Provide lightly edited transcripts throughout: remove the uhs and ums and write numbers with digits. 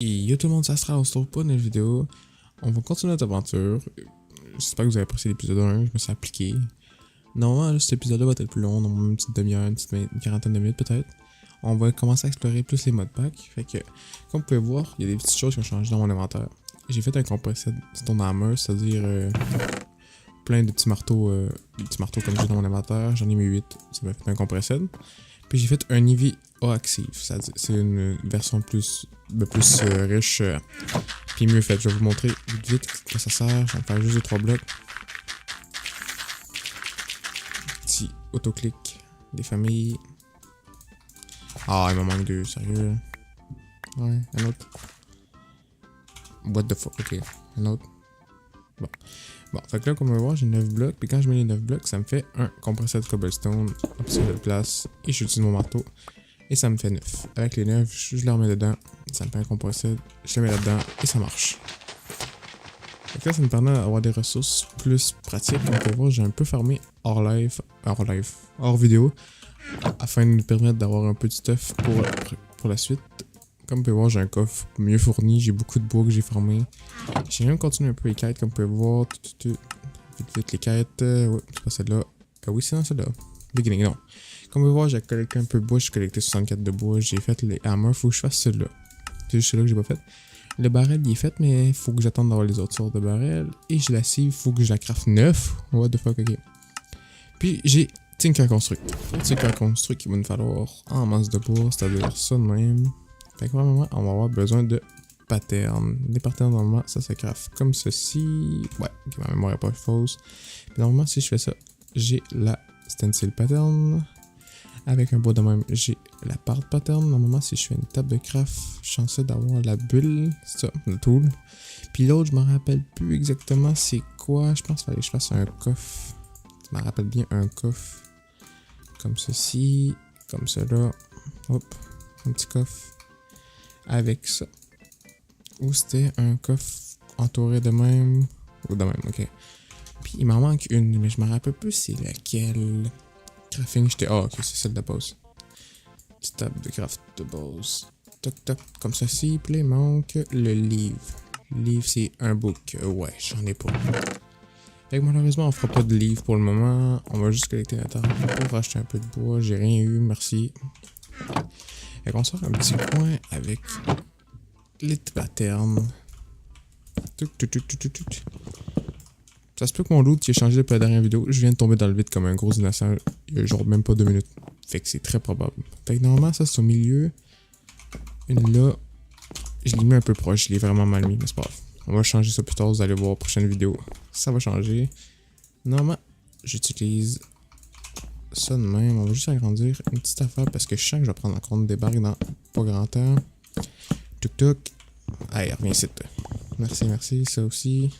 Et yo tout le monde, ça sera, on se retrouve pas dans une vidéo. On va continuer notre aventure. J'espère que vous avez apprécié l'épisode 1, je me suis appliqué. Normalement, là, cet épisode-là va être plus long, normalement une petite demi-heure, une quarantaine de minutes peut-être. On va commencer à explorer plus les modpacks. Fait que, comme vous pouvez voir, il y a des petites choses qui ont changé dans mon inventaire. J'ai fait un compressed stone hammer, c'est-à-dire plein de petits marteaux comme j'ai dans mon inventaire. J'en ai mis 8, ça m'a fait un compressed. Puis j'ai fait un Eevee Oaxive, c'est une version plus riche, puis mieux faite. Je vais vous montrer vite que ça sert. Je vais faire juste 2-3 blocs. Petit autoclic des familles. Ah, il m'en manque 2, sérieux. Ouais, un autre. What the fuck, ok, un autre. Bon, fait que là, comme on va voir, j'ai 9 blocs. Puis quand je mets les 9 blocs, ça me fait un compresseur de cobblestone, un petit de place. Et j'utilise mon marteau. Et ça me fait 9. Avec les 9, je les remets dedans. Ça me fait un compresseur. Je le mets là-dedans. Et ça marche. Fait que là, ça me permet d'avoir des ressources plus pratiques. Comme on peut voir, j'ai un peu farmé hors vidéo. Afin de nous permettre d'avoir un peu de stuff pour la suite. Comme vous pouvez voir, j'ai un coffre mieux fourni, j'ai beaucoup de bois que j'ai farmé. J'ai même continué un peu les quêtes, comme vous pouvez voir. Vite les quêtes. Ouais, c'est pas celle-là. Oui, c'est dans celle-là. Beginning, non. Comme vous pouvez voir, j'ai collecté un peu de bois, j'ai collecté 64 de bois, j'ai fait les hammers, faut que je fasse celui-là. C'est juste celui-là que j'ai pas fait. Le barrel, il est fait, mais il faut que j'attende d'avoir les autres sortes de barrels. Et j'ai la cive, faut que je la craft 9. What the fuck, ok. Puis j'ai Tinker Construct. Pour Tinker Construct, il va nous falloir en masse de bois, c'est-à-dire ça de même. Fait que vraiment, on va avoir besoin de patterns. Des patterns, normalement, ça se craft comme ceci. Ouais, ok, ma mémoire est pas fausse. Puis normalement, si je fais ça, j'ai la stencil pattern. Avec un bois de même, j'ai la part pattern. Normalement, si je fais une table de craft, je suis censé d'avoir la bulle. C'est ça, le tool. Puis l'autre, je me rappelle plus exactement c'est quoi. Je pense qu'il fallait que je fasse un coffre. Je me rappelle bien un coffre. Comme ceci. Comme cela. Hop, un petit coffre. Avec ça. Ou c'était un coffre entouré de même. Ou de même, ok. Puis il m'en manque une, mais je me rappelle plus c'est laquelle. Crafting, j'étais. Ah, ok, c'est celle de base. Petite table de craft de base. Toc toc, comme ceci. Puis là, il manque le livre. Le livre, c'est un book. Ouais, j'en ai pas. Fait que malheureusement, on fera pas de livre pour le moment. On va juste collecter notre arbre pour acheter un peu de bois. J'ai rien eu, merci. Fait qu'on sort un petit coin avec les patterns. Ça se peut que mon loot ait changé depuis la dernière vidéo. Je viens de tomber dans le vide comme un gros innocent. Il y a genre même pas 2 minutes. Fait que c'est très probable. Fait que normalement, ça c'est au milieu. Une là. Je l'ai mis un peu proche. Je l'ai vraiment mal mis, mais c'est pas grave. On va changer ça plus tard. Vous allez voir prochaine vidéo. Ça va changer. Normalement, j'utilise ça de même. On va juste agrandir une petite affaire parce que je sens que je vais prendre en compte des barres dans pas grand temps. Tuk tuk. Allez, reviens ici. Merci, merci. Ça aussi.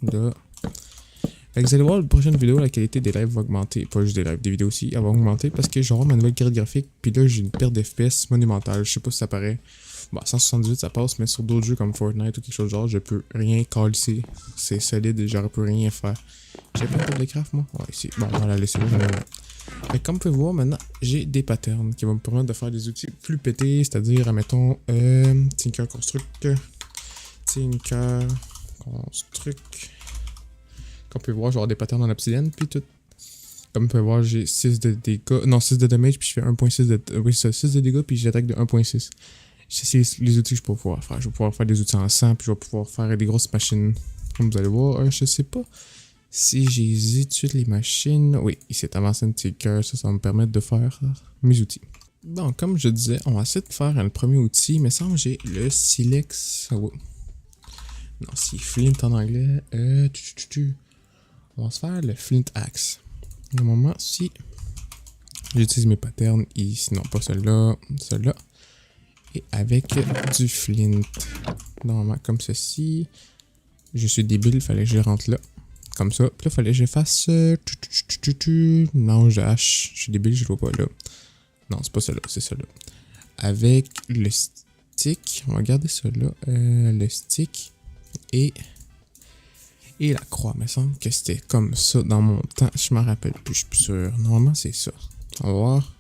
Là. Fait que vous allez voir la prochaine vidéo, la qualité des lives va augmenter. Pas juste des lives, des vidéos aussi. Elle va augmenter parce que j'aurai ma nouvelle carte graphique. Puis là, j'ai une perte d'FPS monumentale. Je sais pas si ça paraît. Bon, 178 ça passe, mais sur d'autres jeux comme Fortnite ou quelque chose de genre, je peux rien calisser. C'est solide et j'aurais pu rien faire. J'ai pas de perte de craft, moi? Ouais, ici. Bon, on va la laisser là. Fait que comme vous pouvez voir, maintenant, j'ai des patterns qui vont me permettre de faire des outils plus pétés. C'est-à-dire, admettons, Tinker Construct. Tinker Construct. Comme vous pouvez voir, je vais avoir des patterns en obsidienne, puis tout. Comme vous pouvez voir, j'ai 6 de dégâts. Non, 6 de damage, puis je fais 1.6 de. Oui, ça, 6 de dégâts, puis j'attaque de 1.6. C'est les outils que je peux pouvoir faire. Je vais pouvoir faire des outils en sang, puis je vais pouvoir faire des grosses machines. Comme vous allez voir, je sais pas si j'hésite tout de suite les machines. Oui, il s'est avancé un petit cœur, ça va me permettre de faire mes outils. Bon, comme je disais, on va essayer de faire le premier outil, mais sans j'ai le silex. Oh. Non, c'est flint en anglais. On va se faire le flint axe. Normalement, si j'utilise mes patterns ici, non pas celui-là, celui-là. Et avec du flint. Normalement, comme ceci. Je suis débile, il fallait que je rentre là. Comme ça. Puis là, il fallait que je fasse. Non, je hache. Je suis débile, je le vois pas là. Non, c'est pas celui-là, c'est celui-là. Avec le stick. On va garder celui-là. Le stick. Et la croix. Il me semble que c'était comme ça dans mon temps. Je m'en rappelle plus, je suis plus sûr. Normalement, c'est ça. On va voir.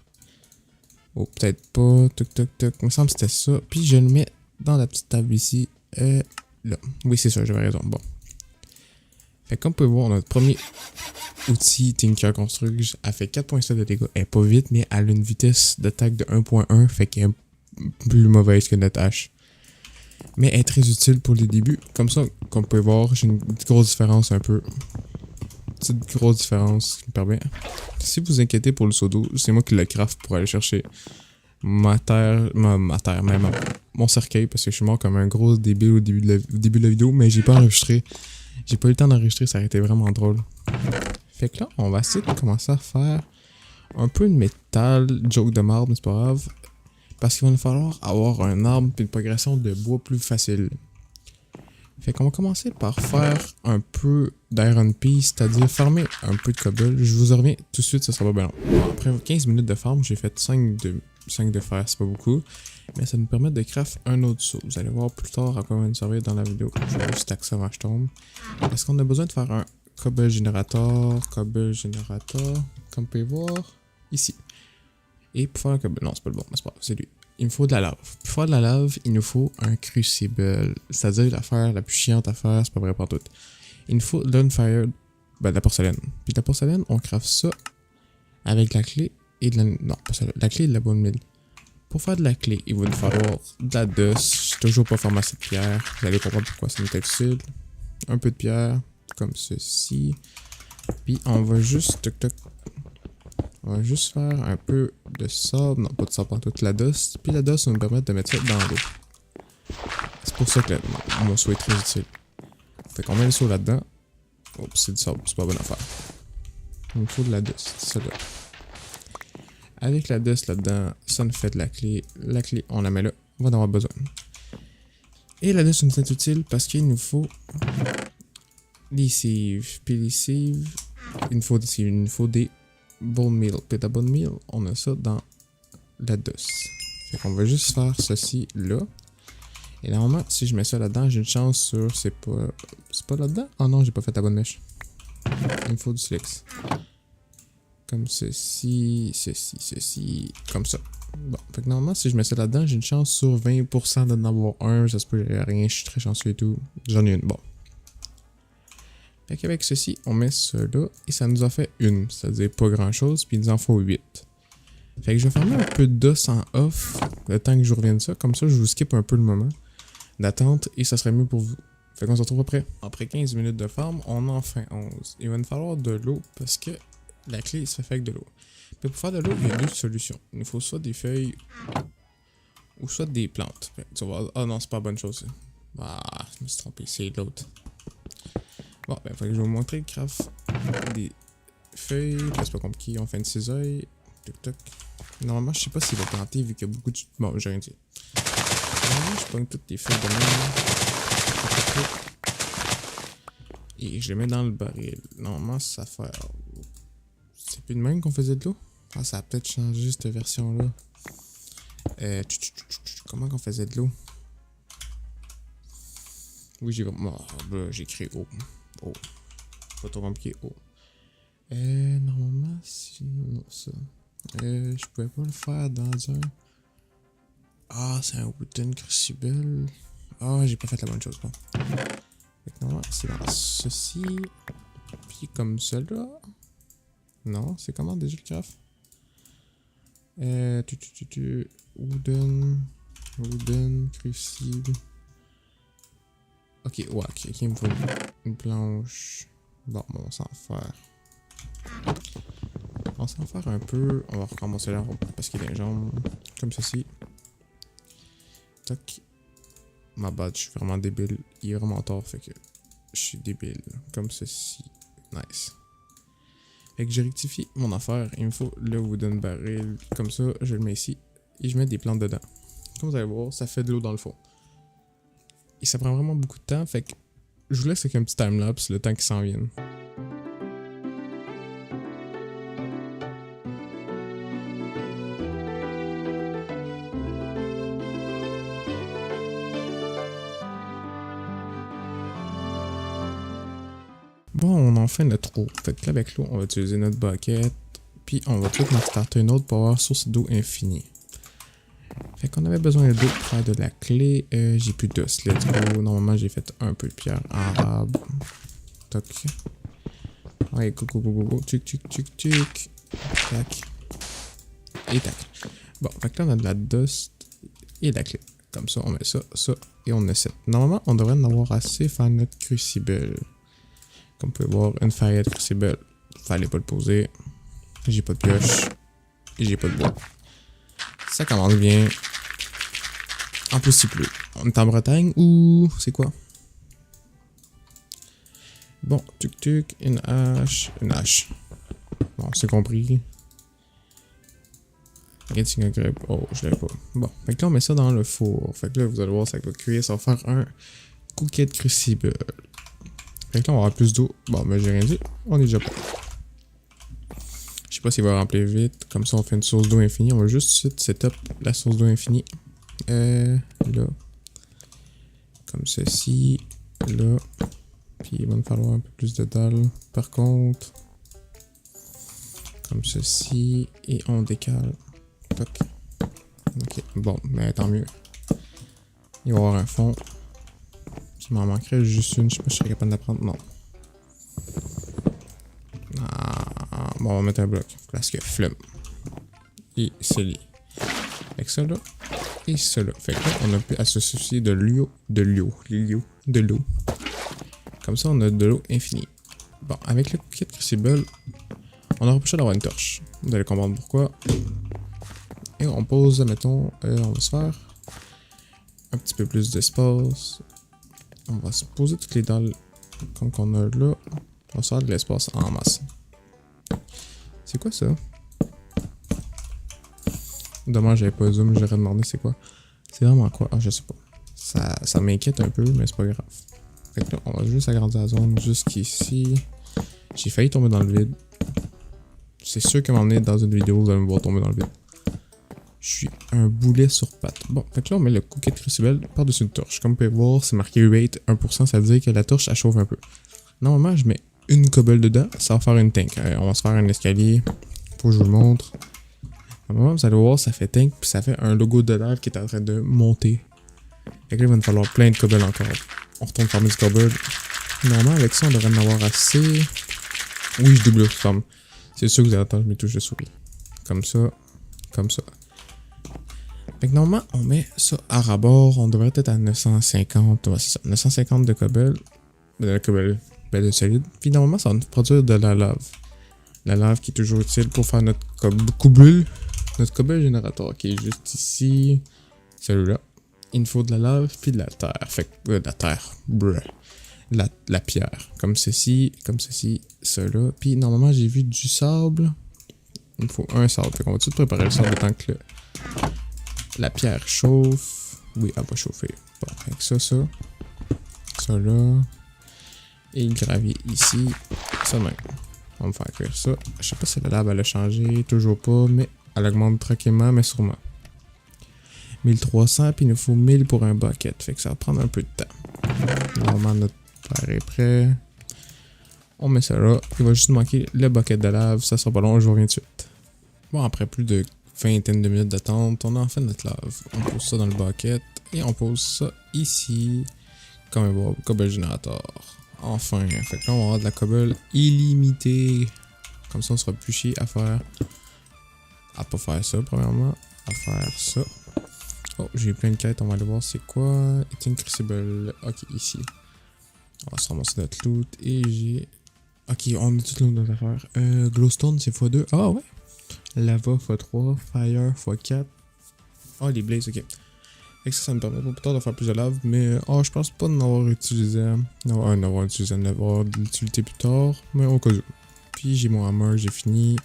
Oh, peut-être pas. Toc, toc, toc. Il me semble que c'était ça. Puis je le mets dans la petite table ici. Là. Oui, c'est ça, j'avais raison. Bon. Fait que comme vous pouvez voir, notre premier outil Tinker Construct a fait 4.7 de dégâts. Elle est pas vite, mais elle a une vitesse d'attaque de 1.1, fait qu'elle est plus mauvaise que notre hache. Mais elle est très utile pour les débuts. Comme ça, comme vous pouvez voir, j'ai une grosse différence un peu. Une petite grosse différence qui me permet. Si vous vous inquiétez pour le seau d'eau, c'est moi qui le craft pour aller chercher ma terre, même mon cercueil, parce que je suis mort comme un gros débile au début de la vidéo, mais j'ai pas enregistré. J'ai pas eu le temps d'enregistrer, ça aurait été vraiment drôle. Fait que là, on va essayer de commencer à faire un peu de métal, joke de marbre, mais c'est pas grave. Parce qu'il va nous falloir avoir un arbre et une progression de bois plus facile. Fait qu'on va commencer par faire un peu d'iron piece, c'est-à-dire farmer un peu de cobble. Je vous en reviens tout de suite, ça sera pas bien long. Bon, après 15 minutes de farm, j'ai fait 5 de fer, c'est pas beaucoup. Mais ça nous permet de craft un autre saut. Vous allez voir plus tard à quoi va nous servir dans la vidéo. Je vais juste stack ça avant que je tombe. Est-ce qu'on a besoin de faire un cobble générateur, comme vous pouvez voir ici. Et pour faire un cobble, non c'est pas le bon, c'est pas grave, c'est lui. Il me faut de la lave. Pour faire de la lave, il nous faut un crucible. C'est-à-dire l'affaire la plus chiante à faire, c'est pas vrai pour tout. Il nous faut l'unfire, de la porcelaine. Puis de la porcelaine, on craft ça avec la clé et de la... Non, pas ça, la clé et de la bonne mine. Pour faire de la clé, il va nous falloir de la dust. J'ai toujours pas formé assez de pierre. Vous allez comprendre pourquoi ça m'est utile. Un peu de pierre, comme ceci. Puis on va juste... Toc toc. On va juste faire un peu de sable. Non, pas de sable, toute la dust. Puis la dust va nous permettre de mettre ça dans l'eau. C'est pour ça que mon seau est très utile. Fait qu'on met le seau là-dedans. Oh, c'est du sable, c'est pas bonne affaire. Il me faut de la dust, ça là. Avec la dust là-dedans, ça nous fait de la clé. La clé, on la met là. On va en avoir besoin. Et la dust nous est utile parce qu'il nous faut des sieves. Puis les sieves, il nous faut des bone meal. Puis la bone meal, on a ça dans la dust. Fait qu'on va juste faire ceci là. Et normalement, si je mets ça là-dedans, j'ai une chance sur... C'est pas là-dedans? Oh non, j'ai pas fait la bonne mèche. Il me faut du silex. Comme ceci, comme ça. Bon, fait que normalement, si je mets ça là-dedans, j'ai une chance sur 20% d'en avoir un. Ça se peut rien, je suis très chanceux et tout. J'en ai une, bon. Fait qu'avec ceci, on met cela et ça nous en fait une. C'est-à-dire pas grand-chose, puis il nous en faut 8. Fait que je vais fermer un peu d'os en off, le temps que je revienne de ça. Comme ça, je vous skip un peu le moment d'attente et ça serait mieux pour vous. Fait qu'on se retrouve après. Après 15 minutes de farm, on en fait 11. Il va nous falloir de l'eau parce que la clé se fait avec de l'eau. Mais pour faire de l'eau, il y a deux solutions. Il nous faut soit des feuilles ou soit des plantes. Tu vas voir... Ah non, c'est pas la bonne chose. Ah, je me suis trompé, c'est l'autre. Bon, ben, faut que je vais vous montrer le craft des feuilles. C'est pas compliqué, on fait une cisaille. Toc toc. Normalement, je sais pas s'il va planter vu qu'il y a beaucoup de... Bon, j'ai rien dit. Normalement, je pogne toutes les feuilles de même. Et je les mets dans le baril. Normalement, ça fait... C'est plus de même qu'on faisait de l'eau? Ah, ça a peut-être changé cette version-là. Comment qu'on faisait de l'eau? Oui, j'ai écrit eau. Oh. Pas trop compliqué. Oh. Normalement, sinon ça. Je pouvais pas le faire dans un... Ah, c'est un wooden crucible. Ah, j'ai pas fait la bonne chose. Bon. Fait que normalement, c'est dans ceci. Puis comme cela. Non, c'est comment déjà le craft? Wooden, crucible. Ok, ouais, ok, il me faut une planche. Bon, on va s'en faire. On va s'en faire un peu. On va recommencer là parce qu'il a des jambes comme ceci. Toc. Ma bad, je suis vraiment débile. Il est vraiment tard, fait que je suis débile. Comme ceci. Nice. Fait que j'ai rectifié mon affaire. Il me faut le wooden barrel. Comme ça, je le mets ici. Et je mets des plantes dedans. Comme vous allez voir, ça fait de l'eau dans le fond. Et ça prend vraiment beaucoup de temps. Fait que je vous laisse avec un petit timelapse, le temps qu'il s'en vienne. Bon, on en fait notre eau. Fait que là, avec l'eau, on va utiliser notre bucket. Puis on va tout en starter une autre pour avoir source d'eau infinie. Fait qu'on avait besoin d'eau pour faire de la clé. J'ai plus d'os. Let's go. Normalement, j'ai fait un peu de pierre arabe. Toc. Ouais, go. Tuc. Tac. Et tac. Bon, fait que là, on a de la dust et de la clé. Comme ça, on met ça, et on a 7. Normalement, on devrait en avoir assez pour faire notre crucible. Comme vous pouvez voir, une faillite crucible. Fallait pas le poser. J'ai pas de pioche. Et j'ai pas de bois. Ça commence bien. En plus, il pleut. On est en Bretagne ou c'est quoi? Bon, tuc, une hache. Bon, c'est compris. Getting a grip. Oh, je l'avais pas. Bon, fait que là, on met ça dans le four. Fait que là, vous allez voir, ça va cuire. Ça va faire un cookie de crucible. Fait que là, on va avoir plus d'eau. Bon, mais j'ai rien dit. On est déjà pas. Je sais pas s'il va remplir vite. Comme ça, on fait une source d'eau infinie. On va juste setup la source d'eau infinie. Là. Comme ceci. Là. Puis il va nous falloir un peu plus de dalles. Par contre. Comme ceci. Et on décale. Toc. Ok. Bon, mais tant mieux. Il va y avoir un fond. Il m'en manquerait juste une. Je sais pas si je serais capable de la prendre. Non. Bon, on va mettre un bloc. Parce que flemme. Et c'est lié. Avec ça là. Et ça là. Fait que là, on a pu associer de l'eau. De l'eau. Comme ça, on a de l'eau infinie. Bon, avec le kit crucible, on aura pas besoin d'avoir une torche. Vous allez comprendre pourquoi. Et on pose, mettons, on va se faire un petit peu plus d'espace. On va se poser toutes les dalles comme qu'on a là. On va se faire de l'espace en masse. C'est quoi ça? Dommage, j'avais pas zoom, j'aurais demandé c'est quoi. C'est vraiment quoi? Ah, je sais pas. Ça m'inquiète un peu, mais c'est pas grave. Fait que là, on va juste agrandir la zone jusqu'ici. J'ai failli tomber dans le vide. C'est sûr qu'à un moment donné, dans une vidéo, vous allez me voir tomber dans le vide. Je suis un boulet sur pattes. Bon, fait que là, on met le cookie de crucible par-dessus une torche. Comme vous pouvez voir, c'est marqué rate 1%, ça veut dire que la torche, elle chauffe un peu. Normalement, je mets une cobble dedans, ça va faire une tank. On va se faire un escalier. Faut que je vous le montre. Normalement, vous allez voir, ça fait tank, puis ça fait un logo de lave qui est en train de monter. Fait que là, il va nous falloir plein de cobble encore. On retourne farmer du cobble. Normalement, avec ça, on devrait en avoir assez. Oui, je double le farm. C'est sûr que vous allez entendre mes touches de souris. Comme ça. Comme ça. Fait que normalement, on met ça à rabord. On devrait être à 950. Ouais, c'est ça. 950 de cobble. De cobble. De solide. Puis normalement, ça va nous produire de la lave. La lave qui est toujours utile pour faire notre cobble. Notre cobble générateur qui est juste ici. Celui-là. Il nous faut de la lave puis de la terre. Fait que de la terre. Bruh. La pierre. Comme ceci. Cela. Puis normalement, j'ai vu du sable. Il me faut un sable. Fait qu'on va tout préparer le sable tant que la pierre chauffe. Oui, elle va chauffer. Bon, avec ça. Ça là. Et le gravier ici. Ça même. On va me faire cuire ça. Je sais pas si la lave elle a changé. Toujours pas. Mais elle augmente tranquillement, mais sûrement. 1300. Puis il nous faut 1000 pour un bucket. Fait que ça va prendre un peu de temps. Normalement, notre terre est prêt. On met ça là. Il va juste manquer le bucket de lave. Ça sera pas long. Je reviens tout de suite. Bon, après plus de vingtaine de minutes d'attente, on a enfin notre lave. On pose ça dans le bucket. Et on pose ça ici. Comme un cobble générateur. Enfin. Fait que là, on va avoir de la cobble illimitée. Comme ça, on sera plus chier à faire. À pas faire ça, premièrement. À faire ça. Oh, j'ai plein de quêtes. On va aller voir c'est quoi. Eating Crucible. Ok, ici. On va se ramasser notre loot. Et j'ai. Ok, on a tout le notre affaire. Glowstone, c'est x2. Ah ouais. Lava x3. Fire x4. Ah, les blazes, ok. Et ça me permet plus tard de faire plus de lave. Mais je pense pas d'en avoir utilisé. D'en avoir de l'utilité plus tard. Mais au cas où. Puis j'ai mon hammer, j'ai fini.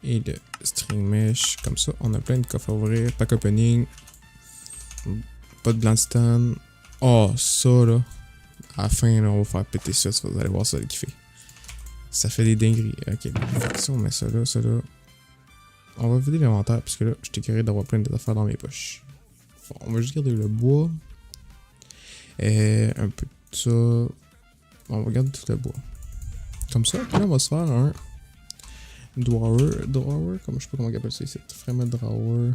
Et le string mesh. Comme ça, on a plein de coffres à ouvrir. Pack opening. Pas de blandstone. Oh, ça là. À la fin, là, on va faire péter ça. Vous allez voir ça, le kiffer. Ça fait des dingueries. Ok. Fait que ça, on met ça là, ça là. On va vider l'inventaire. Parce que là, j'étais curieux d'avoir plein d'affaires dans mes poches. Bon, on va juste garder le bois. Et un peu de ça. On va garder tout le bois. Comme ça. Puis là, on va se faire un drawer. Comme je sais pas comment on appelle ça ici. Vraiment drawer.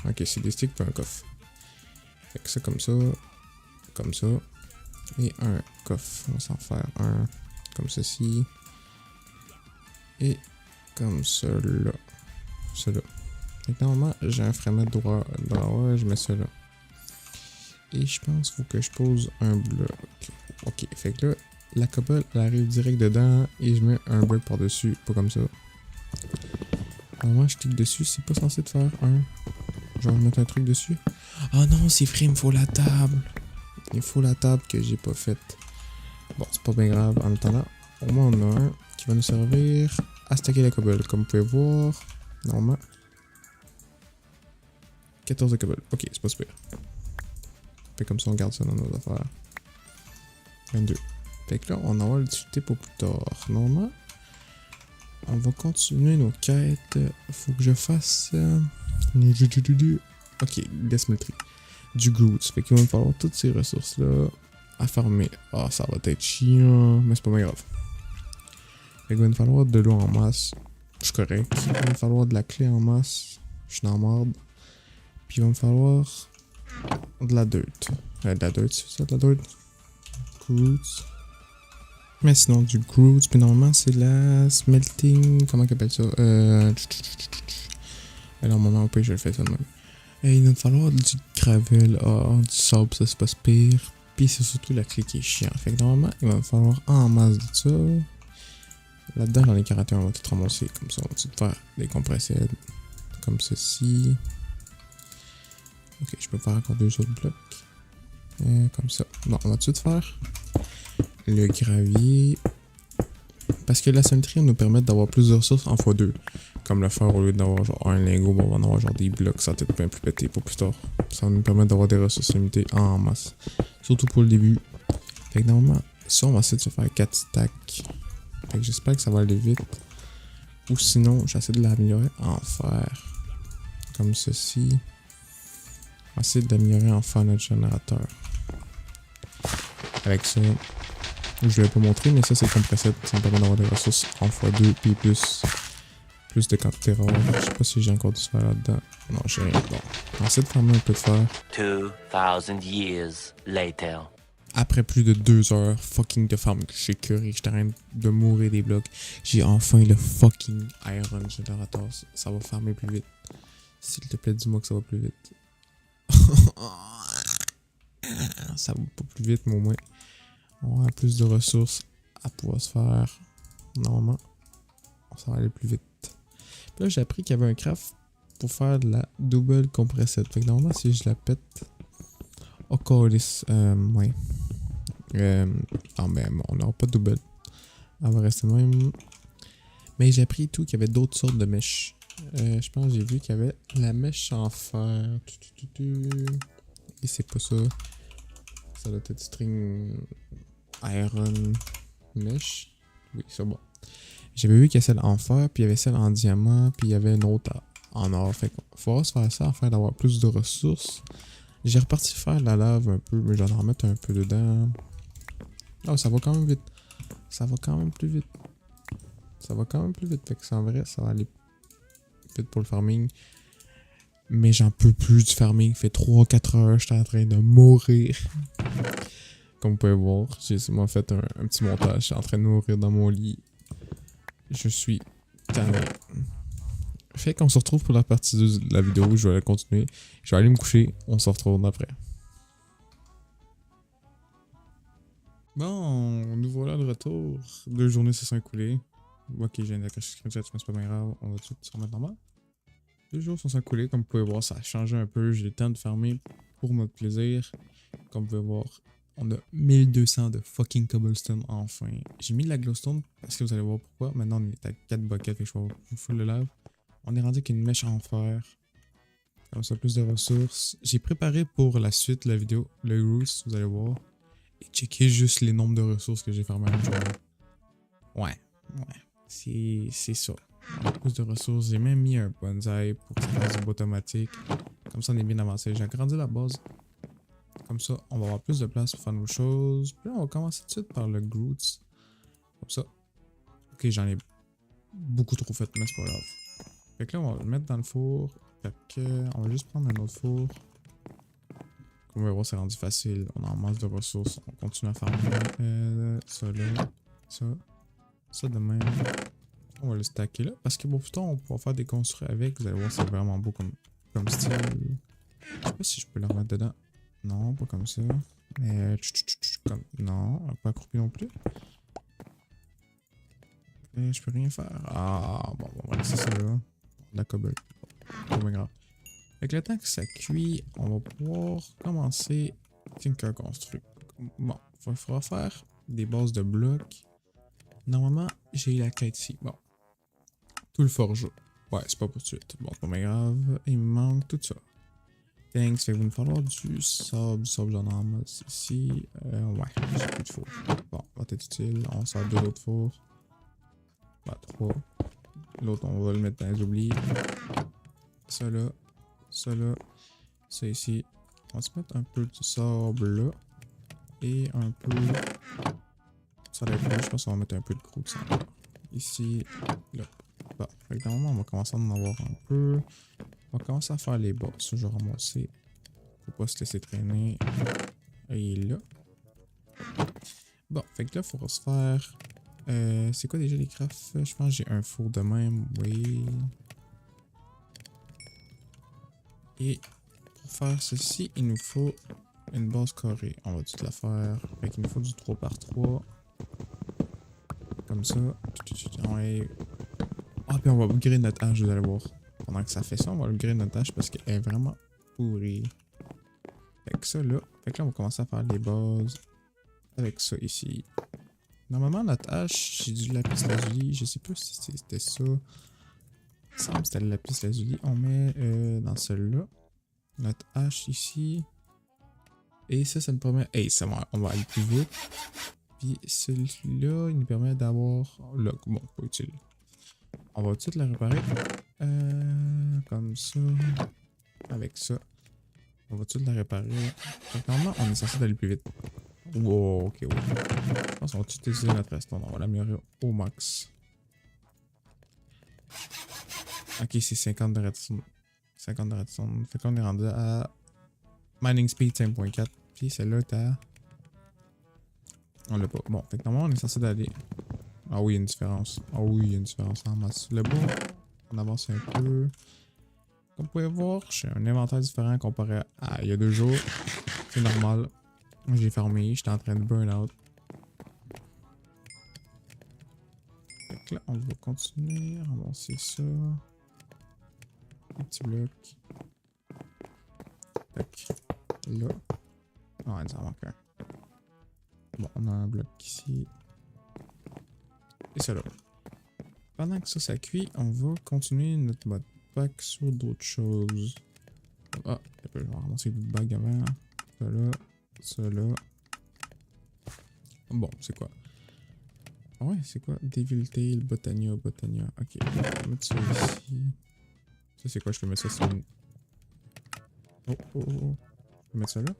Ok, c'est des sticks puis un coffre. Fait que ça comme ça. Comme ça. Et un coffre. On va s'en faire un comme ceci. Et comme cela. Cela. Fait que normalement, j'ai un fragment droit. Je mets cela. Et je pense qu'il faut que je pose un bloc. Ok, fait que là, la cobble, elle arrive direct dedans et je mets un bloc par-dessus, pas comme ça. Normalement, je clique dessus, c'est pas censé te faire un. Je vais mettre un truc dessus. Ah non, c'est vrai, il me faut la table. Il me faut la table que j'ai pas faite. Bon, c'est pas bien grave. En attendant, au moins on a un qui va nous servir à stacker la cobble. Comme vous pouvez voir, normalement, 14 de cobble. Ok, c'est pas super. Fait comme ça, on garde ça dans nos affaires. 22. Fait que là, on en va le discuter pour plus tard. Normalement, on va continuer nos quêtes. Faut que je fasse... Ok, Desmelterie. Du Groots. Fait qu'il va me falloir toutes ces ressources-là à farmer. Ah, ça va être chiant, mais c'est pas bien grave. Fait qu'il va me falloir de l'eau en masse. Je suis correct. Il va me falloir de la clé en masse. Je suis dans la merde. Puis il va me falloir de la dirt. De la dirt, c'est ça, de la dirt? Groots. Mais sinon, du Groots. Puis normalement, c'est la smelting. Comment on appelle ça? Alors, moment au pire, je le fais ça de même. Et il va me falloir du gravel. Du sable, ça c'est pas pire. Puis c'est surtout la clé qui est chiant. Fait que normalement, il va me falloir en masse de ça. Là-dedans, dans les caractères, on va tout ramasser comme ça. On va tout faire des compressés comme ceci. Ok, je peux faire encore deux autres blocs. Comme ça. Bon, on va tout de faire le gravier. Parce que la symétrie nous permet d'avoir plus de ressources en x2. Comme le fer, au lieu d'avoir genre un lingot, on va en avoir genre des blocs, ça va être bien plus pété pour plus tard. Ça va nous permettre d'avoir des ressources limitées en masse. Surtout pour le début. Fait que normalement, ça on va essayer de se faire 4 stacks. Fait que j'espère que ça va aller vite. Ou sinon, j'essaie de l'améliorer en fer. Comme ceci. On va essayer d'améliorer en fer notre générateur. Avec ça, je ne l'ai pas montré, mais ça c'est compressé. Ça me permet d'avoir des ressources en x2 puis plus de quantité rare. Je sais pas si j'ai encore du fer là-dedans. Non, j'ai rien. Bon, on va essayer de farmer un peu de fer. 2000 years later. Après plus de 2 heures fucking de farm, j'ai curé, j'étais en train de mourir des blocs. J'ai enfin le fucking iron générateur. Ça va farmer plus vite. S'il te plaît, dis-moi que ça va plus vite. Ça va pas plus vite, mais au moins, on a plus de ressources à pouvoir se faire. Normalement, ça va aller plus vite. Puis là, j'ai appris qu'il y avait un craft pour faire de la double compressette. Fait que normalement, si je la pète... Oh, calice. Ouais. Ah, ben, on n'aura pas de double. Elle va rester même. Mais j'ai appris tout qu'il y avait d'autres sortes de mèches. Je pense que j'ai vu qu'il y avait la mèche en fer. Et c'est pas ça. Ça doit être string iron mesh. Oui, c'est bon. J'avais vu qu'il y a celle en fer, puis il y avait celle en diamant, puis il y avait une autre en or. Fait qu'il faudra se faire ça afin d'avoir plus de ressources. J'ai reparti faire de la lave un peu, mais je vais en remettre un peu dedans. Oh, ça va quand même vite. Ça va quand même plus vite. Ça va quand même plus vite. Fait que c'est en vrai, ça va aller vite pour le farming. Mais j'en peux plus du farming. Ça fait 3-4 heures, j'étais en train de mourir. Comme vous pouvez voir, j'ai seulement fait un petit montage. Je suis en train de mourir dans mon lit. Je suis tanné. Fait qu'on se retrouve pour la partie 2 de la vidéo. Je vais la continuer. Je vais aller me coucher. On se retrouve après. Bon, nous voilà de retour. 2 journées se sont écoulées. Ok, j'ai une cache screenshot, mais c'est pas bien grave. On va tout se remettre normal. 2 jours se sont écoulés. Comme vous pouvez voir, ça a changé un peu. J'ai le temps de farmer pour notre plaisir. Comme vous pouvez voir, on a 1200 de fucking cobblestone enfin. J'ai mis de la glowstone parce que vous allez voir pourquoi. Maintenant, on est à 4 buckets et je vais vous full le lave. On est rendu avec une mèche en fer. Comme ça, plus de ressources. J'ai préparé pour la suite de la vidéo le roost, vous allez voir. Et checker juste les nombres de ressources que j'ai farmé à une journée. Ouais. C'est ça. On a plus de ressources. J'ai même mis un bonsaï pour que ça fasse du bois automatique. Comme ça, on est bien avancé. J'ai agrandi la base. Comme ça, on va avoir plus de place pour faire nos choses. Puis là, on va commencer tout de suite par le Groots. Comme ça. Ok, j'en ai beaucoup trop fait, mais c'est pas grave. Fait que là, on va le mettre dans le four. Fait que, on va juste prendre un autre four. Comme vous voyez, c'est rendu facile. On a en masse de ressources. On continue à farmer. Ça là. Ça de même. On va le stacker là. Parce que bon, plus tard, on pourra faire des construits avec. Vous allez voir, c'est vraiment beau comme style. Je sais pas si je peux le remettre dedans. Non, pas comme ça. Mais comme. Non, pas accroupi non plus. Et je peux rien faire. Ah, bon, on va laisser ça là. La cobble. Pas bien grave. Fait que le temps que ça cuit, on va pouvoir commencer Tinker Construct. Bon, il faudra faire des bases de blocs. Normalement, j'ai la quête ici. Bon. Tout le forge. Ouais, c'est pas pour tout de suite. Bon, pas bien grave. Il me manque tout ça. Thanks, fait qu'il va nous falloir du sable. Du sable, j'en ai en masse ici. Ouais, j'ai plus de four. Bon, va être utile. On sort deux autres fours. Bah, trois. L'autre, on va le mettre dans les oubliés. Ça là. Ça là. Ça ici. On va se mettre un peu de sable là. Et un peu. Ça va être je pense qu'on va mettre un peu de croûte de sable. Ici. Là. Bon, fait que normalement, on va commencer à en avoir un peu. On va commencer à faire les bas. Ça, je vais ramasser. Faut pas se laisser traîner. Et là. Bon, fait que là, il faudra se faire. C'est quoi déjà les crafts? Je pense que j'ai un four de même. Oui. Et pour faire ceci, il nous faut une base carrée. On va tout la faire. Fait qu'il nous faut du 3 par 3. Comme ça. Ouais. Ah, puis on va upgrade notre hache, vous allez voir. Pendant que ça fait ça, on va upgrade notre hache parce qu'elle est vraiment pourrie. Fait que ça là. Fait que là, on va commencer à faire les bases avec ça ici. Normalement, notre hache, j'ai du lapis lazuli. Je sais pas si c'était ça. Il me semble que c'était le lapis lazuli. On met dans celui-là. Notre hache ici. Et ça nous permet. Hey, ça va, on va aller plus vite. Puis celui-là, il nous permet d'avoir. Là, bon, pas utile. On va tout le réparer. Comme ça. Avec ça. On va tout le réparer. Donc, normalement, on est censé aller plus vite. Wow, ok, oui. Je pense qu'on va tout utiliser notre restant. On va l'améliorer au max. Ok, c'est 50 de redstone. 50 de redstone. Fait qu'on est rendu à mining speed 5.4. Puis celle-là est à. On l'a pas. Bon, fait que normalement, on est censé d'aller. Ah oui, il y a une différence. Ah oui, il y a une différence en masse. Le bas, on avance un peu. Comme vous pouvez voir, j'ai un inventaire différent comparé à il y a 2 jours. C'est normal. J'ai fermé, j'étais en train de burn out. Fait que là, on va continuer à avancer ça. Un petit bloc. Tac. Là. Ah, il en manque un. Bon, on a un bloc ici. Et ça là. Pendant que ça cuit, on va continuer notre mode pack sur d'autres choses. Ah, je vais ramasser d'autres bagues avant. Ça là. Ça là. Bon, c'est quoi? Ah ouais, c'est quoi? Devil Tail, Botania. Ok, on va mettre ça ici. Ça, c'est quoi? Je peux mettre ça sur une. Oh. Je peux mettre ça là?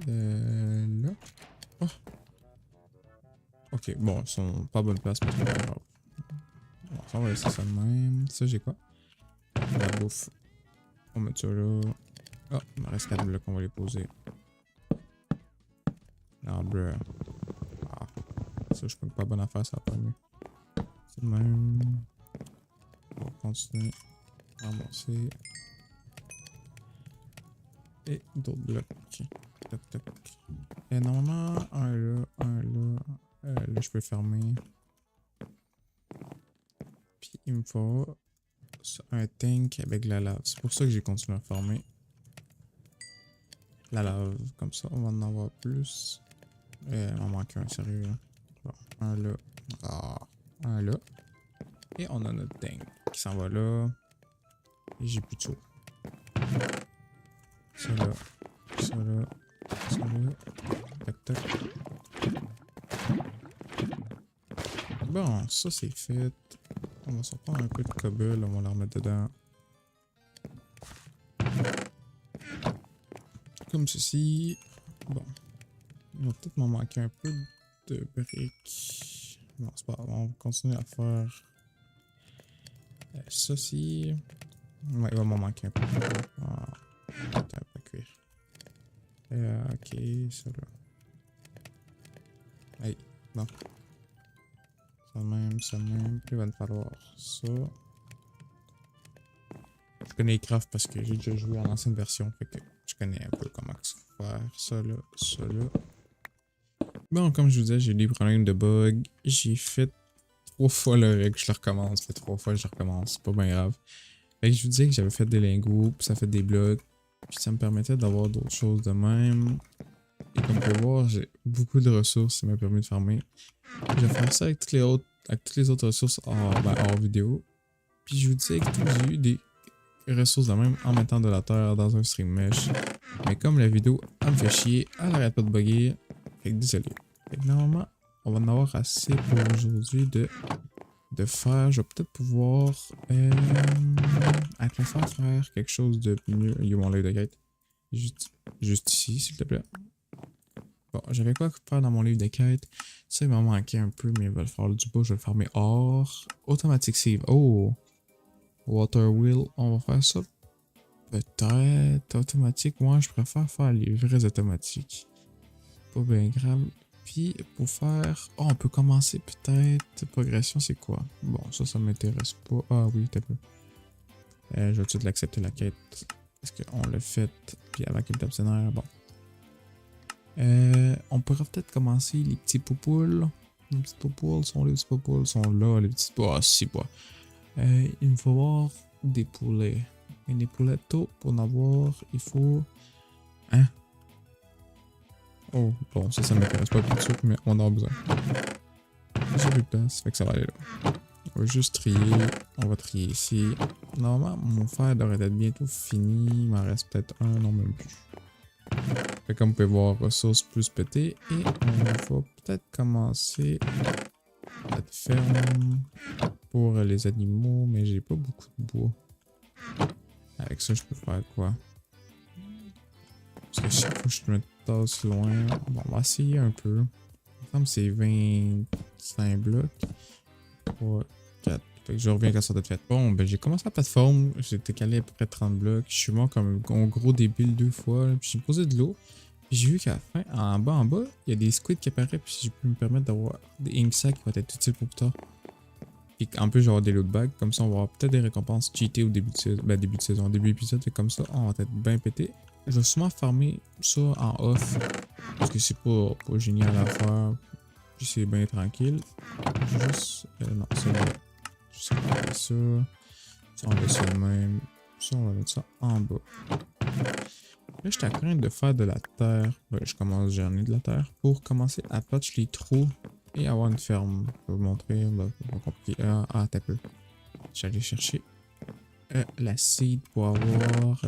Là? Oh! Ok, bon, ils sont pas à bonne place, mais c'est pas grave. Bon, ça, on va laisser ça de même. Ça, j'ai quoi? La bouffe. On va mettre ça là. Oh, il me reste 4 blocs, on va les poser. L'arbre. Ah, ça, je pense que pas bonne affaire, ça va pas mieux. C'est le même. On va continuer à ramasser. Et d'autres blocs. Tac. Et normalement, un là. Là, je peux fermer. Puis, il me faut un tank avec la lave. C'est pour ça que j'ai continué à farmer. La lave, comme ça, on va en avoir plus. Il m'en manque un, sérieux. Là. Bon, un là. Ah, un là. Et on a notre tank qui s'en va là. Et j'ai plus de saut. Ça là. Tac. Bon, ça c'est fait. On va s'en prendre un peu de cobble, on va la remettre dedans. Comme ceci. Bon. Il va peut-être m'en manquer un peu de briques. Non, c'est pas grave, on va continuer à faire ceci. Ouais, il va m'en manquer un peu. Ah, attends, pas cuire. Ok, ça là. Hey, non. Ça même, ça même. Puis il va me falloir ça. Je connais Craft parce que j'ai déjà joué à l'ancienne version. Fait que je connais un peu comment faire ça là, ça là. Bon, comme je vous disais, j'ai eu des problèmes de bug. J'ai fait 3 fois le règle, je le recommence. Fait 3 fois, je le recommence. C'est pas bien grave. Fait que je vous disais que j'avais fait des lingots, puis ça fait des blocs. Puis ça me permettait d'avoir d'autres choses de même. Et comme vous pouvez voir, j'ai beaucoup de ressources, ça m'a permis de farmer. Je vais faire ça avec toutes les autres ressources hors vidéo. Puis je vous disais que j'ai eu des ressources de même en mettant de la terre dans un stream mesh. Mais comme la vidéo, elle me fait chier, elle arrête pas de bugger. Fait que désolé. Fait que normalement, on va en avoir assez pour aujourd'hui de faire. Je vais peut-être pouvoir avec le faire quelque chose de mieux. Il y a mon livre de quête. Juste ici, s'il te plaît. Bon, j'avais quoi faire dans mon livre de quête. Ça, il m'a manqué un peu, mais il va le faire du bois. Je vais le farmer hors. Automatic save. Oh! Water wheel. On va faire ça. Peut-être. Automatique. Moi, je préfère faire les vrais automatiques. Pas bien grave. Puis, pour faire... Oh, on peut commencer peut-être. Progression, c'est quoi? Bon, ça m'intéresse pas. Ah oui, t'as peu. Je vais tout de suite l'accepter la quête. Parce qu'on l'a fait. Puis avec le abstionnaire, bon. On pourrait peut-être commencer les petits poupoules. Les petits poupoules sont là, les petits poupoules sont là, les petits... Oh, si, quoi. Il me faut avoir des poulets. Et des poulets tôt, pour en avoir, il faut... Hein? Oh, bon, ça m'intéresse pas tout de suite, mais on en a besoin. J'ai plus de place, fait que ça va aller là. On va juste trier. On va trier ici. Normalement, mon fer devrait être bientôt fini. Il m'en reste peut-être un, non même plus. Fait comme vous pouvez voir, ressources plus pété. Et on va peut-être commencer cette ferme pour les animaux, mais j'ai pas beaucoup de bois. Avec ça, je peux faire quoi? Parce que chaque fois que je me tasse loin. Bon, on va essayer un peu. Comme c'est 25 blocs. 3, 4. Fait que je reviens quand ça doit être fait. Bon, ben j'ai commencé la plateforme. J'ai décalé à peu près 30 blocs. Je suis mort comme un gros débile 2 fois. Là. Puis j'ai posé de l'eau. Puis j'ai vu qu'à la fin, en bas, il y a des squids qui apparaissent. Puis je peux me permettre d'avoir des ink sacs qui vont être utiles pour plus tard. Puis en plus, j'aurai des loot bags. Comme ça, on va avoir peut-être des récompenses cheatées au début de saison. Ben, début de saison, début d'épisode. Fait comme ça, on va être bien pété. Je vais sûrement farmer ça en off. Parce que c'est pas génial à faire. Puis c'est bien tranquille. Juste. Non, ça va. Juste regarder ça. Ça, on va ça de même. Ça, on va mettre ça en bas. Là, j'étais à craindre de faire de la terre. Ouais, je commence, j'en ai de la terre. Pour commencer à patch les trous et avoir une ferme. Je vais vous montrer. Ben, pas compliqué. T'as peu. J'allais chercher la seed pour avoir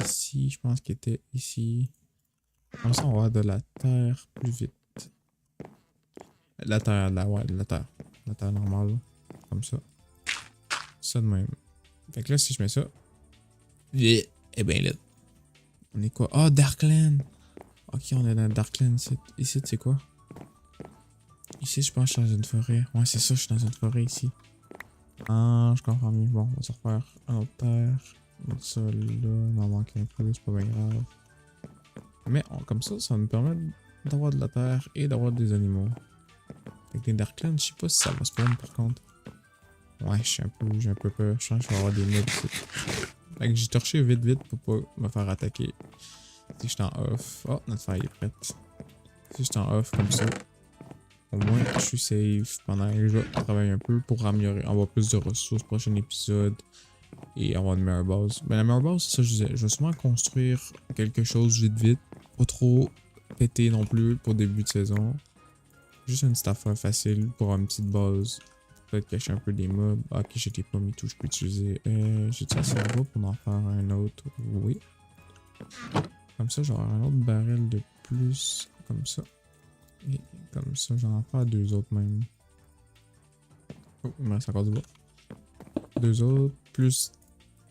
ici. Je pense qu'il était ici. Comme ça, on va avoir de la terre plus vite. La terre, ouais, la terre. La terre normale. Comme ça. Ça de même. Fait que là, si je mets ça. Eh ben là. On est quoi? Ah, oh, Darkland! Ok, on est dans Darkland. Ici, c'est quoi? Ici, je pense que je suis dans une forêt. Ouais, c'est ça, je suis dans une forêt ici. Ah, je comprends mieux. Bon, on va se refaire un autre terre. Mettre ça là. Il m'en manque un peu, c'est pas bien grave. Mais comme ça va nous permettre d'avoir de la terre et d'avoir des animaux. Avec les Darklands, je sais pas si ça va spawn par contre. Ouais, j'ai un peu peur. Je sens que je vais avoir des mobs ici. Fait que j'ai torché vite pour pas me faire attaquer. Si je suis en off. Oh, notre faille est prête. Si je suis en off comme ça, au moins je suis safe pendant que je vais travailler un peu pour améliorer, avoir plus de ressources prochain épisode et avoir une meilleure base. Mais la meilleure base, c'est ça que je disais. Je vais sûrement construire quelque chose vite. Pas trop péter non plus pour début de saison. Juste une petite affaire facile pour avoir une petite base. Peut-être cacher un peu des mobs. Ah, ok, j'ai des pommes et tout, je peux utiliser. J'ai-tu assez de bois pour en faire un autre? Oui. Comme ça, j'aurai un autre barrel de plus. Comme ça. Et comme ça, j'en ai faire 2 autres même. Oh, il me reste encore du bois. 2 autres, plus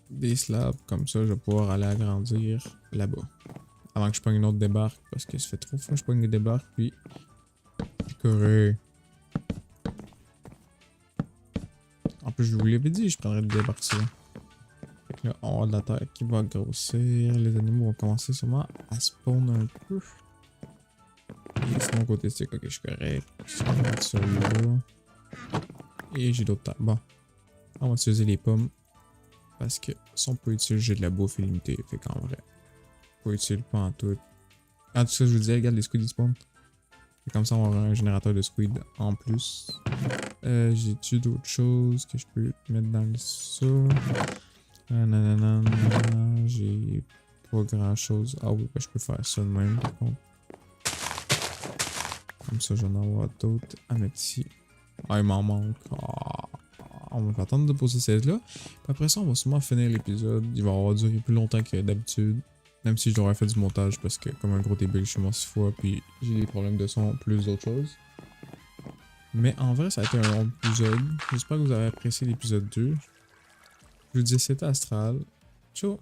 des slabs. Comme ça, je vais pouvoir aller agrandir là-bas. Avant que je prenne une autre débarque. Parce que ça fait trop fois que je prenne une débarque, puis... Correct. En plus, je vous l'avais dit, je prendrais des débarques ça. Là, on a de la terre qui va grossir. Les animaux vont commencer sûrement à spawn un peu. Et sinon, côté stick, ok, je suis correct. Je vais mettre ça là. Et j'ai d'autres terres. Bon. On va utiliser les pommes. Parce que si on peut utiliser, j'ai de la bouffe illimitée. Fait qu'en vrai, pas utile pas en tout. En tout cas, je vous disais, regarde les squids ils spawn. Et comme ça, on va avoir un générateur de squid en plus. J'ai-tu d'autres choses que je peux mettre dans le ça? Nanana, j'ai pas grand chose. Ah oui, ben je peux faire ça de même par contre. Comme ça, j'en ai avoir d'autres à mettre ici. Ah, il m'en manque. Ah, on va attendre de poser celle-là. Puis après ça, on va sûrement finir l'épisode. Il va avoir duré plus longtemps que d'habitude. Même si je devrais faire du montage parce que comme un gros début, je suis mort 6 fois. Puis j'ai des problèmes de son plus d'autres choses. Mais en vrai, ça a été un long épisode. J'espère que vous avez apprécié l'épisode 2. Je vous dis c'était Astral. Ciao!